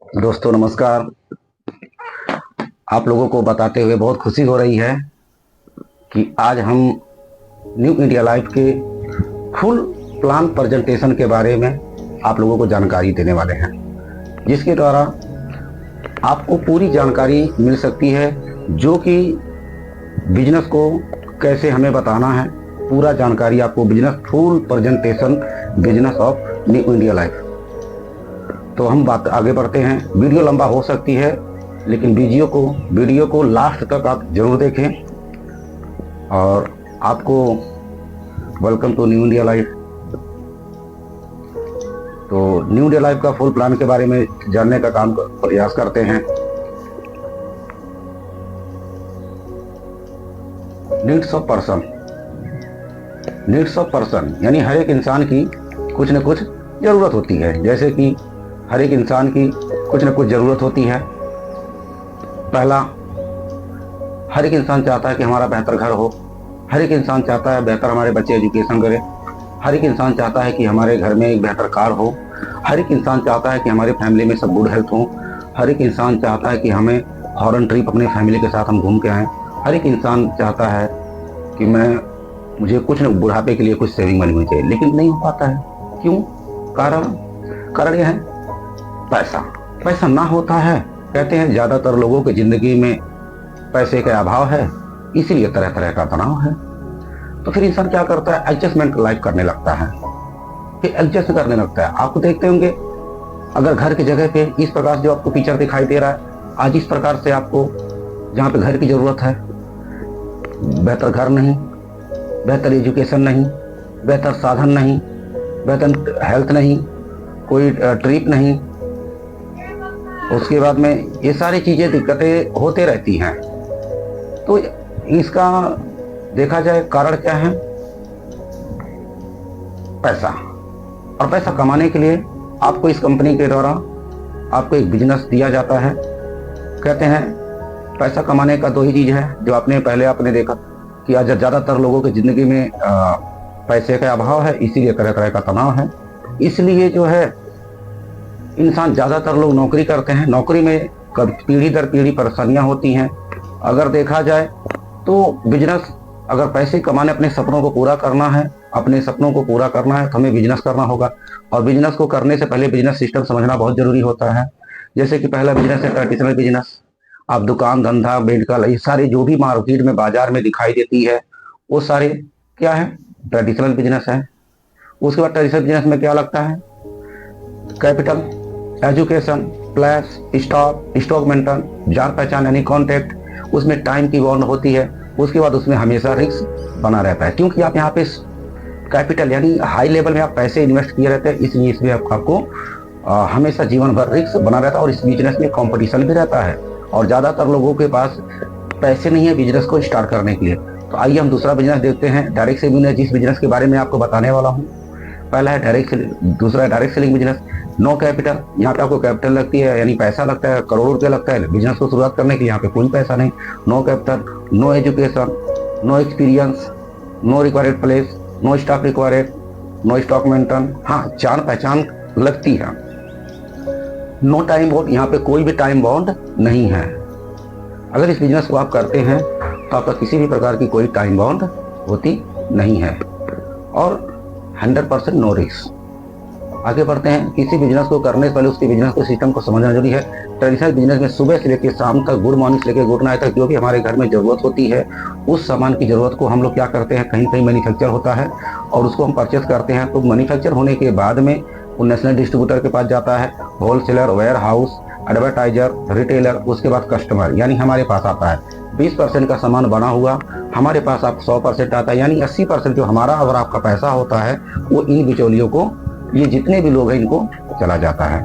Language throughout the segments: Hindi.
दोस्तों नमस्कार। आप लोगों को बताते हुए बहुत खुशी हो रही है कि आज हम न्यू इंडिया लाइफ के फुल प्लान प्रेजेंटेशन के बारे में आप लोगों को जानकारी देने वाले हैं, जिसके द्वारा आपको पूरी जानकारी मिल सकती है जो कि बिजनेस को कैसे हमें बताना है। पूरा जानकारी आपको business full presentation business of new India Life. तो हम बात आगे बढ़ते हैं। वीडियो लंबा हो सकती है, लेकिन वीडियो को लास्ट तक आप जरूर देखें। और आपको welcome to New India Life. तो न्यू इंडिया लाइफ का फुल प्लान के बारे में जानने का प्रयास करते हैं। नीड्स ऑफ पर्सन यानी हर एक इंसान की कुछ न कुछ जरूरत होती है। जैसे कि हर एक इंसान की कुछ न कुछ जरूरत होती है। पहला, हर एक इंसान चाहता है कि हमारा बेहतर घर हो। हर एक इंसान चाहता है बेहतर हमारे बच्चे एजुकेशन करें। हर एक इंसान चाहता है कि हमारे घर में एक बेहतर कार हो। हर एक इंसान चाहता है कि हमारे फैमिली में सब गुड हेल्थ हो। हर एक इंसान चाहता है कि हमें फॉरेन ट्रिप अपने फैमिली के साथ हम घूम के आएँ। हर एक इंसान चाहता है कि मुझे कुछ न बुढ़ापे के लिए कुछ सेविंग मनी होनी चाहिए, लेकिन नहीं हो पाता है। क्यों? कारण यह है पैसा ना होता है। कहते हैं ज्यादातर लोगों की जिंदगी में पैसे का अभाव है, इसीलिए तरह तरह का तनाव है। तो फिर इंसान क्या करता है? एडजस्टमेंट लाइफ करने लगता है। फिर एडजस्ट करने लगता है। आपको देखते होंगे, अगर घर की जगह पे इस प्रकार जो आपको पिक्चर दिखाई दे रहा है, आज इस प्रकार से आपको जहाँ पे घर की जरूरत है, बेहतर घर नहीं, बेहतर एजुकेशन नहीं, बेहतर साधन नहीं, बेहतर हेल्थ नहीं, कोई ट्रिप नहीं, उसके बाद में ये सारी चीजें दिक्कतें होते रहती हैं। तो इसका देखा जाए कारण क्या है? पैसा। और पैसा कमाने के लिए आपको इस कंपनी के द्वारा आपको एक बिजनेस दिया जाता है। कहते हैं पैसा कमाने का दो ही चीज है जो आपने देखा कि आज ज्यादातर लोगों की जिंदगी में पैसे का अभाव है, इसीलिए तरह तरह का तनाव है। इसलिए जो है इंसान ज्यादातर लोग नौकरी करते हैं। नौकरी में पीढ़ी दर पीढ़ी परेशानियां होती हैं। अगर देखा जाए तो बिजनेस, अगर पैसे कमाने अपने सपनों को पूरा करना है तो हमें बिजनेस करना होगा। और बिजनेस को करने से पहले बिजनेस सिस्टम समझना बहुत जरूरी होता है। जैसे कि पहला बिजनेस है ट्रेडिशनल बिजनेस। आप दुकान धंधा मेडिकल ये सारे जो भी मार्केट में बाजार में दिखाई देती है वो सारे क्या है? ट्रेडिशनल बिजनेस है। उसके बाद ट्रेडिशनल बिजनेस में क्या लगता है? Capital, education plus stock maintain, जान पहचान यानी कॉन्टेक्ट। उसमें टाइम की बॉन्ड होती है। उसके बाद उसमें हमेशा रिस्क बना रहता है, क्योंकि आप यहाँ पे कैपिटल यानी हाई लेवल में आप पैसे इन्वेस्ट किए रहते हैं, इसलिए इसमें आपको हमेशा जीवन भर रिस्क बना रहता है। और इस बिजनेस में कंपटीशन भी रहता है और ज्यादातर लोगों के पास पैसे नहीं है बिजनेस को स्टार्ट करने के लिए। तो आइए हम दूसरा बिजनेस देखते हैं, डायरेक्ट सेलिंग बिजनेस, जिस बिजनेस के बारे में आपको बताने वाला हूँ। पहला है डायरेक्ट सेलिंग, दूसरा है direct selling business. No capital, यहाँ पे आपको कैपिटल लगती है यानी पैसा लगता है, करोड़ों रुपया लगता है बिजनेस को शुरुआत करने के लिए। यहाँ पे कोई पैसा नहीं। No capital, no education, no experience, no required place, no staff required, no stock maintain. हाँ, जान पहचान लगती है। नो टाइम बॉन्ड, यहाँ पे कोई भी टाइम बॉन्ड नहीं है। अगर इस बिजनेस को आप करते हैं तो आपका किसी भी प्रकार की कोई टाइम बॉन्ड होती नहीं है। और 100% नो रिस्क। आगे बढ़ते हैं। किसी बिजनेस को करने से पहले उसके बिजनेस को सिस्टम को समझना जरूरी है। ट्रेडिशनल बिजनेस में सुबह से लेकर शाम तक, गुड मॉर्निंग से लेकर गुड नाइट तक जो भी हमारे घर में जरूरत होती है, उस सामान की जरूरत को हम लोग क्या करते हैं, कहीं कहीं मैन्युफैक्चर होता है और उसको हम परचेस करते हैं। तो मैन्युफैक्चर होने के बाद में वो नेशनल डिस्ट्रीब्यूटर के पास जाता है, wholesaler, warehouse, advertiser, retailer, उसके बाद कस्टमर यानी हमारे पास आता है। 20% का सामान बना हुआ हमारे पास आप 100% आता है, यानी 80% जो हमारा और आपका पैसा होता है वो इन बिचौलियों को, ये जितने भी लोग हैं इनको चला जाता है।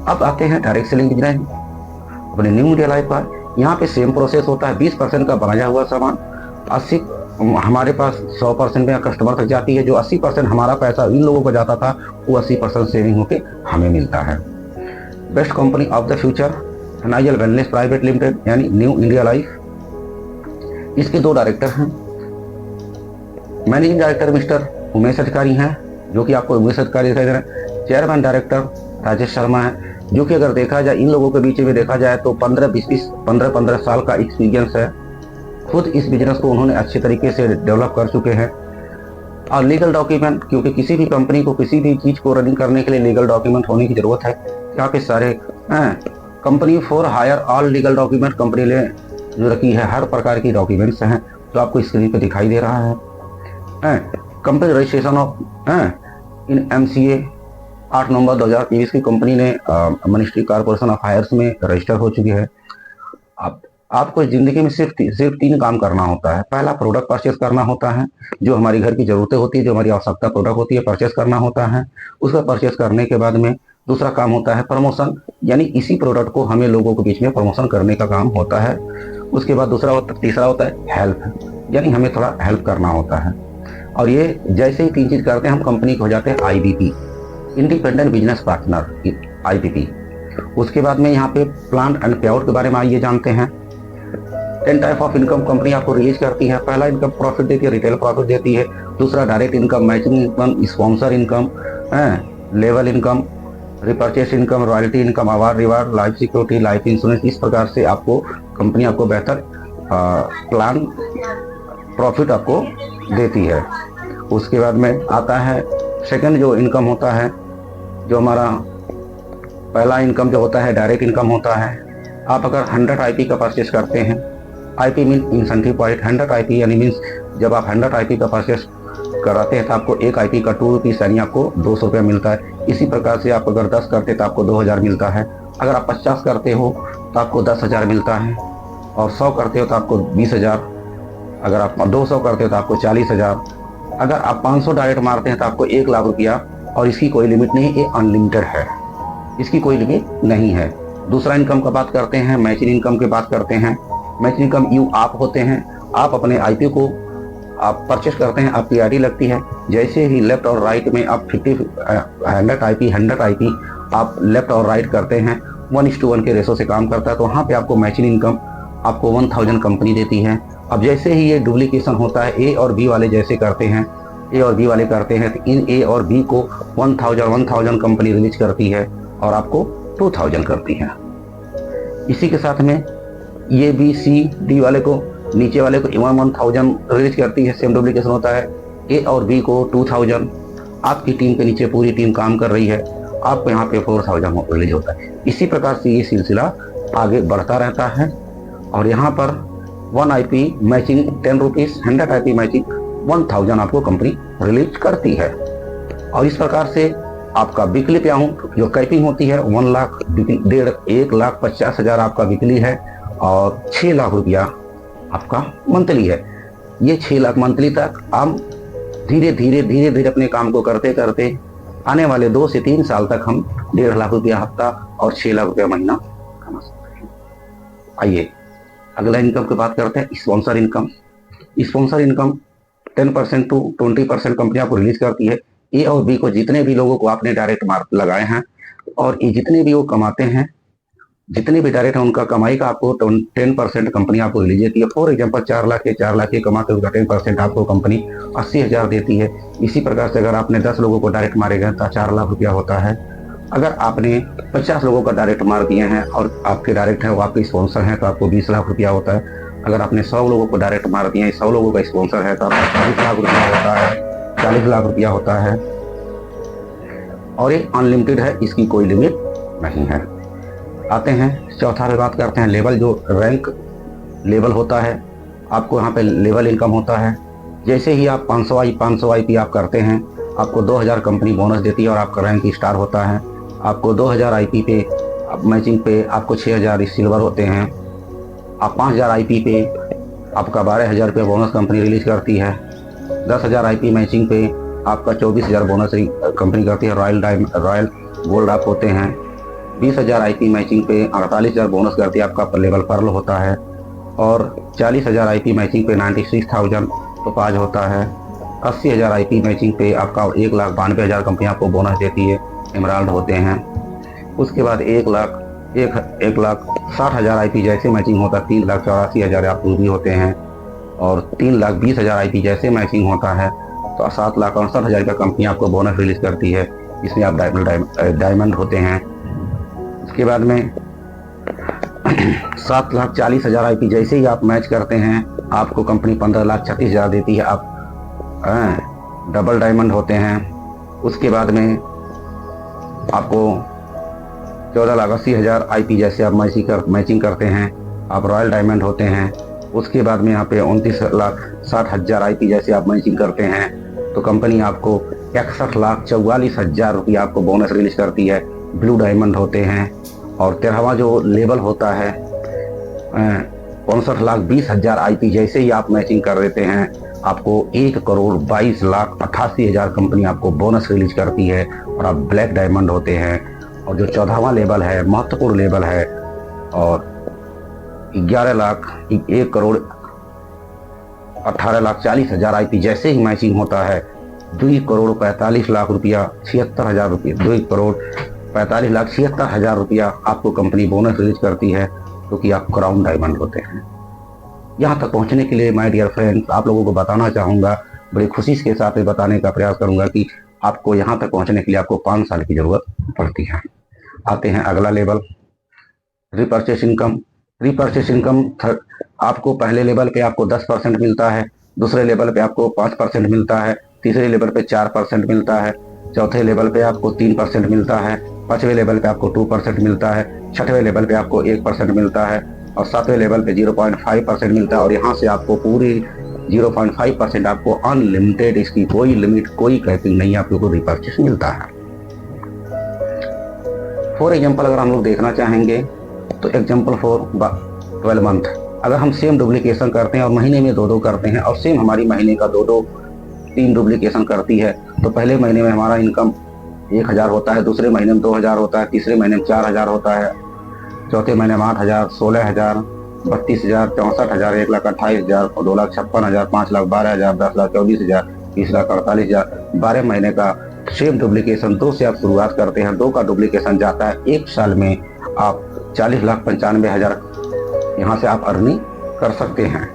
अब आते हैं डायरेक्ट सेलिंग बिजनेस अपने न्यू इंडिया लाइफ का। यहाँ पे सेम प्रोसेस होता है। 20% का बनाया हुआ सामान 80 हमारे पास 100% में कस्टमर तक जाती है। जो 80% हमारा पैसा इन लोगों को जाता था वो 80% सेविंग होके हमें मिलता है। Best company of the future, Nigel wellness private limited यानी न्यू इंडिया लाइफ। इसके दो डायरेक्टर हैं। मैनेजिंग डायरेक्टर मिस्टर उमेश अधिकारी हैं, जो कि आपको उमेश अधिकारी दिखाई दे रहे हैं। चेयरमैन डायरेक्टर राजेश शर्मा है। जो कि अगर देखा जाए इन लोगों के बीच में देखा जाए तो 15 साल का एक्सपीरियंस है। खुद इस बिजनेस को उन्होंने अच्छे तरीके से डेवलप कर चुके हैं। और लीगल डॉक्यूमेंट, क्योंकि किसी भी कंपनी को किसी भी चीज़ को रनिंग करने के लिए लीगल डॉक्यूमेंट होने की ज़रूरत है। यहाँ पे सारे company for hire all legal document company ने जो रखी है, हर प्रकार की डॉक्यूमेंट्स हैं जो आपको स्क्रीन पे दिखाई दे रहा है। Company registration of in MCA 8 नवंबर 2023 की कंपनी ने मिनिस्ट्री कॉर्पोरेशन ऑफ हायर्स में रजिस्टर हो चुकी है। आपको जिंदगी में सिर्फ 3 काम करना होता है। पहला, प्रोडक्ट परचेस करना होता है, जो हमारी घर की जरूरतें होती है, जो हमारी आवश्यकता प्रोडक्ट होती है, परचेस करना होता है। उसका परचेस करने के बाद में दूसरा काम होता है प्रमोशन, यानी इसी प्रोडक्ट को हमें लोगों के बीच में प्रमोशन करने का काम होता है। उसके बाद तीसरा होता है हेल्प, यानी हमें थोड़ा हेल्प करना होता है। और ये जैसे ही 3 चीज करते हैं हम कंपनी को हो जाते हैं IBP, independent business partner, IBP। उसके बाद में यहाँ पे प्लान एंड पे आउट के बारे में आइए जानते हैं। 10 टाइप ऑफ इनकम कंपनी आपको रिलीज करती है। पहला इनकम प्रॉफिट देती है, रिटेल प्रॉफिट देती है। दूसरा direct income, matching income, sponsor income, level income, repurchase income, royalty income, award reward, life security, life insurance. इस प्रकार से आपको कंपनी आपको बेहतर प्लान प्रॉफिट आपको देती है। उसके बाद में आता है सेकंड जो इनकम होता है, जो हमारा पहला इनकम जो होता है डायरेक्ट इनकम होता है। आप अगर 100 IP का परचेस करते हैं, IP mean incentive point, 100 IP यानी मीन्स जब आप 100 IP का परचेस कराते हैं तो आपको 1 IP का 2 रुपीज़ यानी आपको 200 रुपया मिलता है। इसी प्रकार से आप अगर 10 करते तो आपको 2000 मिलता है। अगर आप 50 करते हो तो आपको 10,000 मिलता है। और 100 करते हो तो आपको 20,000। अगर आप 200 करते हो तो आपको 40,000। अगर आप 500 डायरेक्ट मारते हैं तो आपको 1 लाख रुपया। और इसकी कोई लिमिट नहीं, ये अनलिमिटेड है, इसकी कोई लिमिट नहीं है। दूसरा इनकम का बात करते हैं, मैचिंग इनकम की बात करते हैं। मैचिंग इनकम आप होते हैं, आप अपने IP को आप परचेस करते हैं, आपकी ID लगती है। जैसे ही लेफ्ट और राइट में आप 100 IP आप लेफ्ट और राइट करते हैं, 1:1 के रेशो से काम करता है, तो वहाँ पे आपको मैचिंग इनकम आपको 1000 कंपनी देती है। अब जैसे ही ये डुप्लीकेशन होता है, A और B वाले जैसे करते हैं, A और B वाले करते हैं, तो इन A और B को 1000 कंपनी रिलीज करती है और आपको 2000 करती है। इसी के साथ में ये B C D वाले को, नीचे वाले को 1000 रिलीज करती है। सेम डुप्लीकेशन होता है, A और B को 2000। आपकी टीम के नीचे पूरी टीम काम कर रही है, आपको यहाँ पे 4000 रिलीज होता है। इसी प्रकार से ये सिलसिला आगे बढ़ता रहता है। और यहाँ पर 1 IP matching 10 rupees, 100 IP matching 1000 आपको कंपनी रिलीज करती है। और इस प्रकार से आपका वीकली पे आऊँ जो कैपिंग होती है 1,50,000 आपका वीकली है और 6 लाख रुपया आपका मंथली है। ये 6 लाख मंथली तक हम धीरे धीरे अपने काम को करते करते आने वाले 2 से 3 साल तक हम 1.5 लाख रुपया हफ्ता और 6 लाख रुपया महीना कमा सकते हैं। आइए अगला इनकम की बात करते हैं, sponsor income. Sponsor income 10% to 20% company आपको रिलीज करती है। A और B को, जितने भी लोगों को आपने डायरेक्ट मार्क लगाए हैं और ये जितने भी वो कमाते हैं, जितने भी डायरेक्ट है उनका कमाई का आपको 10% कंपनी आपको रिलीज देती है। फॉर एग्जाम्पल 4 लाख के कमाते उसका 10% आपको कंपनी 80,000 देती है। इसी प्रकार से अगर आपने 10 लोगों को डायरेक्ट मारे गए तो 4 लाख रुपया होता है। अगर आपने 50 लोगों का डायरेक्ट मार दिए हैं और आपके डायरेक्ट है वो आपके स्पॉन्सर हैं तो आपको 20 लाख रुपया होता है। अगर आपने 100 लोगों को डायरेक्ट मार दिए हैं, 100 लोगों का स्पॉन्सर है तो आपका 40 लाख रुपया होता है, 40 लाख रुपया होता है। और ये अनलिमिटेड है, इसकी कोई लिमिट नहीं है। आते हैं चौथा पे बात करते हैं लेवल, जो रैंक लेवल होता है। आपको यहाँ पे लेवल इनकम होता है। जैसे ही आप 500 IP आप करते हैं, आपको 2000 कंपनी बोनस देती है और आपका रैंक स्टार होता है। आपको 2000 IP पे मैचिंग पे आपको 6000 सिल्वर होते हैं। आप 5000 IP पे आपका 12000 रुपये बोनस कंपनी रिलीज करती है। 10,000 IP मैचिंग पे आपका 24,000 बोनस कंपनी करती है। रॉयल गोल्ड आप होते हैं। 20,000 IP मैचिंग पे 48,000 बोनस करती है, आपका लेवल पर्ल होता है। और 40,000 IP मैचिंग पे 96,000 टोपाज होता है। 80,000 IP मैचिंग पे आपका 1,92,000 कंपनी आपको बोनस देती है, एमराल्ड होते हैं। उसके बाद 1,60,000 IP जैसे मैचिंग होता है, 3,84,000 आप रूबी होते हैं। और 3,20,000 IP जैसे मैचिंग होता है तो 7,68,000 का कंपनी आपको बोनस रिलीज करती है, इसमें आप डायमंड होते हैं। उसके बाद में 7,40,000 IP जैसे ही आप मैच करते हैं आपको कंपनी 15,36,000 देती है। आप डबल डायमंड होते हैं। उसके बाद में आपको 14,80,000 IP जैसे आप मैचिंग करते हैं आप रॉयल डायमंड होते हैं। उसके बाद में यहाँ पे 29,60,000 IP जैसे आप मैचिंग करते हैं तो कंपनी आपको 61,44,000 रुपया आपको बोनस रिलीज करती है, ब्लू डायमंड होते हैं। और 13वां जो लेवल होता है 65,20,000 IP जैसे ही आप मैचिंग कर देते हैं आपको 1,22,88,000 कंपनी आपको बोनस रिलीज करती है और आप ब्लैक डायमंड होते हैं। और जो 14वां लेवल है महत्वपूर्ण लेवल है और 1,18,40,000 IP जैसे ही मैचिंग होता है 2,45,00,000 रुपया 76,000 रुपये 2,45,76,000 रुपया आपको कंपनी बोनस रिलीज करती है क्योंकि आप क्राउन डायमंड होते हैं। यहाँ तक पहुँचने के लिए माय डियर फ्रेंड्स आप लोगों को बताना चाहूँगा, बड़ी खुशी के साथ बताने का प्रयास करूँगा कि आपको यहाँ तक पहुँचने के लिए आपको 5 साल की ज़रूरत पड़ती है। आते हैं अगला level repurchase income. Repurchase income आपको पहले लेवल पे आपको 10% मिलता है, दूसरे लेवल पे आपको 5% मिलता है, तीसरे लेवल पे 4% मिलता है, चौथे लेवल पे आपको 3% मिलता है, पांचवें लेवल पे आपको 2% मिलता है, छठवें लेवल पे आपको 1% मिलता है और सातवें लेवल पे 0.5% मिलता है। और यहाँ से आपको पूरी 0.5% आपको अनलिमिटेड, इसकी कोई लिमिट कोई कैपिंग नहीं, आप लोगों को रिपर्चेस मिलता है। फॉर एग्जाम्पल अगर हम लोग देखना चाहेंगे तो एग्जाम्पल फॉर 12 मंथ अगर हम सेम डुप्लीकेशन करते हैं और महीने में 2-2 करते हैं और सेम हमारी महीने का 2-3 डुप्लीकेशन करती है तो पहले महीने में हमारा इनकम 1,000 होता है, दूसरे महीने में 2,000 होता है, तीसरे महीने में 4,000 होता है, चौथे महीने में 8,000, 16,000, 32,000, 64,000, 1,28,000, 2,56,000, 5,12,000, 10,24,000, 30,48,000। 12 महीने का सेम डुप्लीकेशन 2 से आप शुरुआत करते हैं, 2 का डुप्लीकेशन जाता है, 1 साल में आप 40,95,000 यहाँ से आप अर्निंग कर सकते हैं।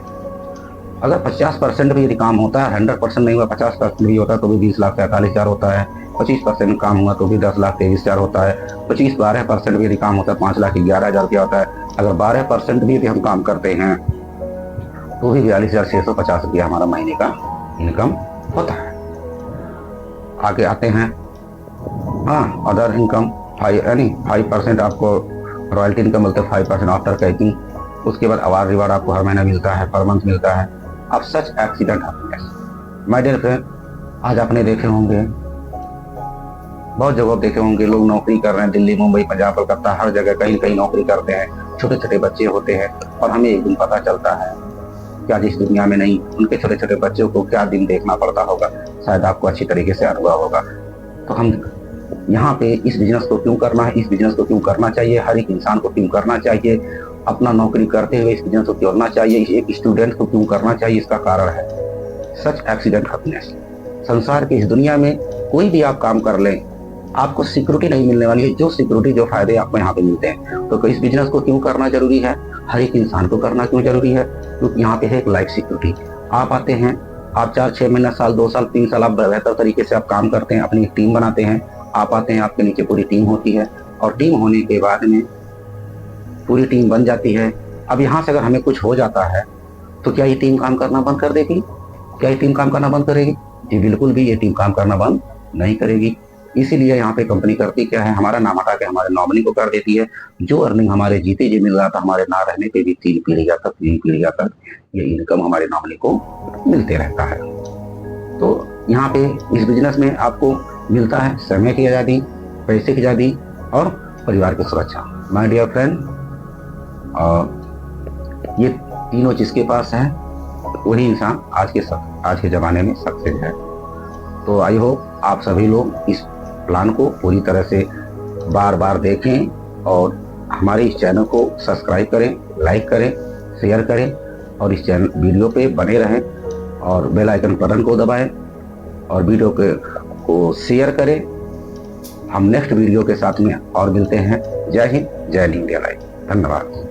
अगर 50% भी यदि काम होता है, 100% नहीं हुआ 50% भी होता है तो भी 20,43,000 होता है, 25% काम हुआ तो भी 10,23,000 होता है, 12% भी यदि काम होता है 5,11,000 रुपया होता है। अगर 12% भी यदि हम काम करते हैं तो भी 42,650 रुपया हमारा महीने का इनकम होता है। आगे आते हैं अदर इनकम 5% आपको रॉयल्टी इनकम मिलता है, 5% आफ्टर कैपिंग। उसके बाद अवार्ड रिवार्ड आपको हर महीना मिलता है, पर मंथ मिलता है। अब सच accident happiness my dear friend, आज आपने देखे होंगे बहुत जगह देखे होंगे लोग नौकरी कर रहे हैं, दिल्ली, मुंबई, पंजाब, कलकत्ता, हर जगह कहीं कहीं नौकरी करते हैं, छोटे छोटे बच्चे होते हैं और हमें एक दिन पता चलता है क्या जिस दुनिया में नहीं, उनके छोटे छोटे बच्चों को क्या दिन देखना पड़ता होगा, शायद आपको अच्छी तरीके से अनुभव होगा। तो हम यहाँ पे इस बिजनेस को क्यों करना है, इस बिजनेस को क्यों करना चाहिए, हर एक इंसान को क्यों करना चाहिए, अपना नौकरी करते हुए इस बिजनेस को करना चाहिए, एक स्टूडेंट को क्यों करना चाहिए, इसका कारण है सच एक्सीडेंट हैप्पीनेस। संसार की इस दुनिया में कोई भी आप काम कर लें आपको सिक्योरिटी नहीं मिलने वाली है, जो सिक्योरिटी जो फायदे आपको यहाँ पे मिलते हैं। तो इस बिजनेस को क्यों करना जरूरी है, हर एक इंसान को करना क्यों जरूरी है, क्योंकि यहाँ पे है एक लाइफ सिक्योरिटी। आप आते हैं, आप 4-6 महीना, साल, 2 साल, 3 साल आप बेहतर तरीके से आप काम करते हैं, अपनी टीम बनाते हैं, आप आते हैं, आपके नीचे पूरी टीम होती है और टीम होने के बाद में पूरी टीम बन जाती है। अब यहाँ से अगर हमें कुछ हो जाता है तो क्या ये टीम काम करना बंद कर देगी, क्या ये टीम काम करना बंद करेगी? जी बिल्कुल भी ये टीम काम करना बंद नहीं करेगी। इसीलिए यहाँ पे कंपनी करती क्या है, हमारा नाम हटा के हमारे नॉमिनी को कर देती है। जो अर्निंग हमारे जीते जी मिल रहा था, हमारे ना रहने पे भी 3 पीढ़ियां तक ये इनकम हमारे नॉमिनी को मिलते रहता है। तो यहाँ पे इस बिजनेस में आपको मिलता है समय की आज़ादी, पैसे की आज़ादी और परिवार की सुरक्षा। माय डियर फ्रेंड, ये तीनों जिसके पास है वही इंसान आज के ज़माने में सक्सेस है। तो आई होप आप सभी लोग इस प्लान को पूरी तरह से बार बार देखें और हमारे इस चैनल को सब्सक्राइब करें, लाइक करें, शेयर करें और इस चैनल वीडियो पे बने रहें और बेल आइकन बटन को दबाएं और वीडियो को शेयर करें। हम नेक्स्ट वीडियो के साथ में और मिलते हैं। जय हिंद, जय इंडिया लाइफ। धन्यवाद।